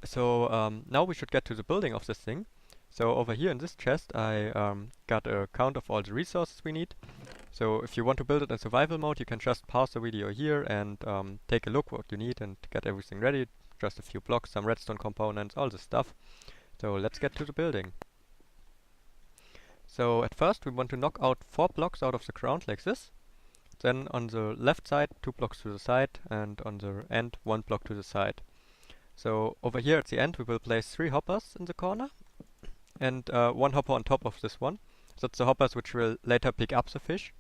So now we should get to the building of this thing. So over here in this chest I got a count of all the resources we need. So if you want to build it in survival mode, you can just pause the video here and take a look what you need and get everything ready. Just a few blocks, some redstone components, all this stuff. So let's get to the building. So at first we want to knock out 4 blocks out of the ground like this. Then on the left side 2 blocks to the side, and on the end 1 block to the side. So over here at the end we will place 3 hoppers in the corner and 1 hopper on top of this one. That's the hoppers which will later pick up the fish.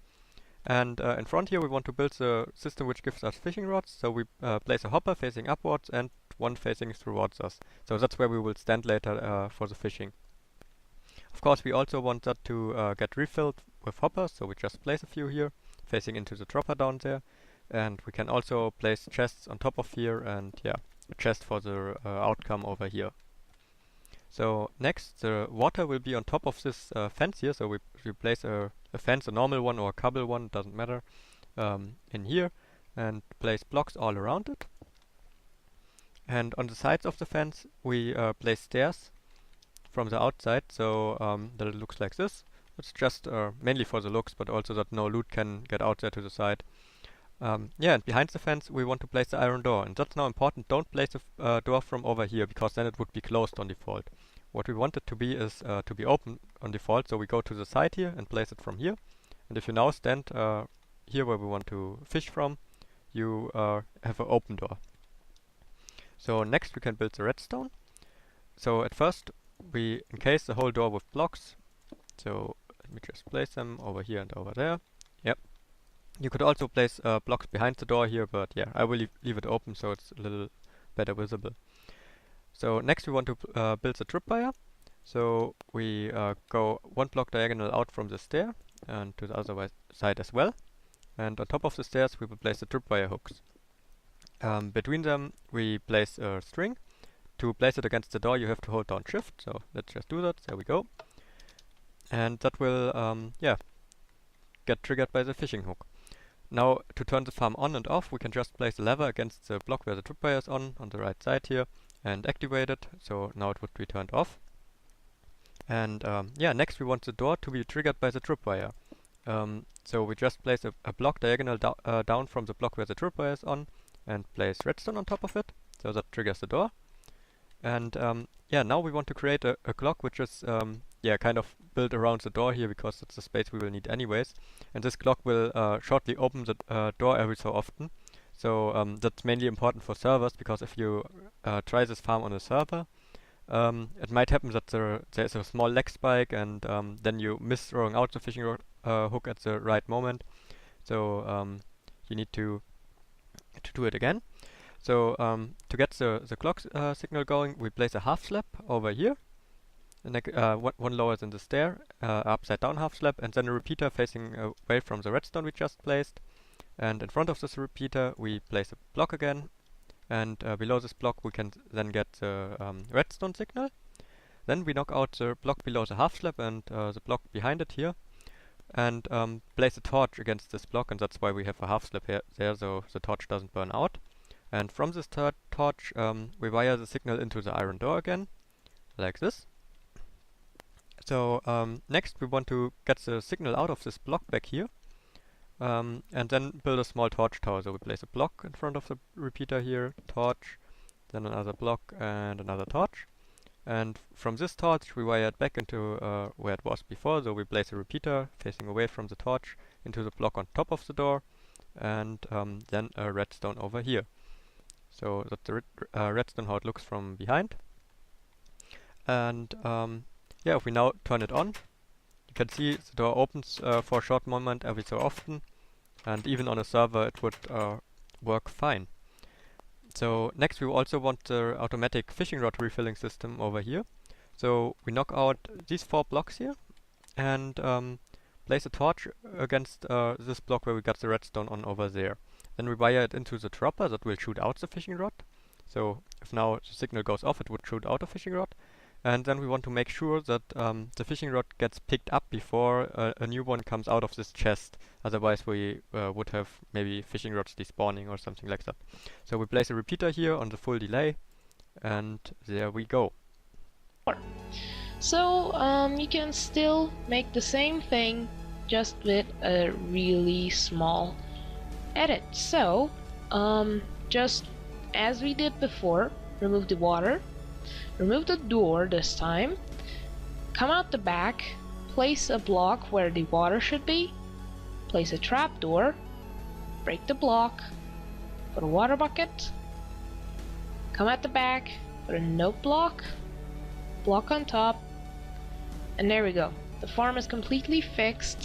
And in front here we want to build the system which gives us fishing rods. So we place a hopper facing upwards and one facing towards us. So that's where we will stand later for the fishing. Of course we also want that to get refilled with hoppers, so we just place a few here facing into the dropper down there. And we can also place chests on top of here, and yeah, a chest for the outcome over here. So next, the water will be on top of this fence here. So we place a fence, a normal one or a cobble one, doesn't matter, in here, and place blocks all around it. And on the sides of the fence we place stairs from the outside, so that it looks like this. It's just mainly for the looks, but also that no loot can get out there to the side. Yeah, and behind the fence we want to place the iron door, and that's now important. Don't place the door from over here, because then it would be closed on default. What we want it to be is to be open on default, so we go to the side here and place it from here. And if you now stand here where we want to fish from, you have an open door. So next we can build the redstone. So at first we encase the whole door with blocks. So let me just place them over here and over there. Yep. You could also place blocks behind the door here, but yeah, I will leave it open so it's a little better visible. So next we want to build the tripwire. So we go 1 block diagonal out from the stair and to the other side as well. And on top of the stairs we will place the tripwire hooks. Between them we place a string. To place it against the door you have to hold down shift, so let's just do that. There we go. And that will yeah, get triggered by the fishing hook. Now to turn the farm on and off we can just place a lever against the block where the tripwire is on the right side here and activate it, so now it would be turned off. And yeah, next we want the door to be triggered by the tripwire. So we just place a block diagonal down from the block where the tripwire is on and place redstone on top of it, so that triggers the door. And yeah, now we want to create a clock which is yeah, kind of built around the door here, because that's the space we will need anyways. And this clock will shortly open the door every so often. So that's mainly important for servers, because if you try this farm on a server, it might happen that there's a small lag spike, and then you miss throwing out the fishing hook at the right moment. So you need to do it again. So to get the clock signal going, we place a half slab over here, and one lower than the stair, upside down half slab, and then a repeater facing away from the redstone we just placed. And in front of this repeater we place a block again, and below this block we can then get the redstone signal. Then we knock out the block below the half slab and the block behind it here, and place a torch against this block, and that's why we have a half slab here there, so the torch doesn't burn out. And from this torch we wire the signal into the iron door again, like this. So next we want to get the signal out of this block back here, and then build a small torch tower. So we place a block in front of the repeater here, torch, then another block and another torch. And from this torch we wire it back into where it was before. So we place a repeater facing away from the torch into the block on top of the door, and then a redstone over here. So that's the redstone how it looks from behind. And yeah, if we now turn it on, you can see the door opens for a short moment every so often, and even on a server it would work fine. So next we also want the automatic fishing rod refilling system over here. So we knock out these 4 blocks here and place a torch against this block where we got the redstone on over there. Then we wire it into the dropper that will shoot out the fishing rod. So if now the signal goes off, it would shoot out a fishing rod. And then we want to make sure that the fishing rod gets picked up before a new one comes out of this chest. Otherwise we would have maybe fishing rods despawning or something like that. So we place a repeater here on the full delay, and there we go. So you can still make the same thing just with a really small edit. So just as we did before, remove the water, remove the door this time, come out the back, place a block where the water should be, place a trapdoor, break the block, put a water bucket, come at the back, put a note block, block on top, and there we go. The farm is completely fixed.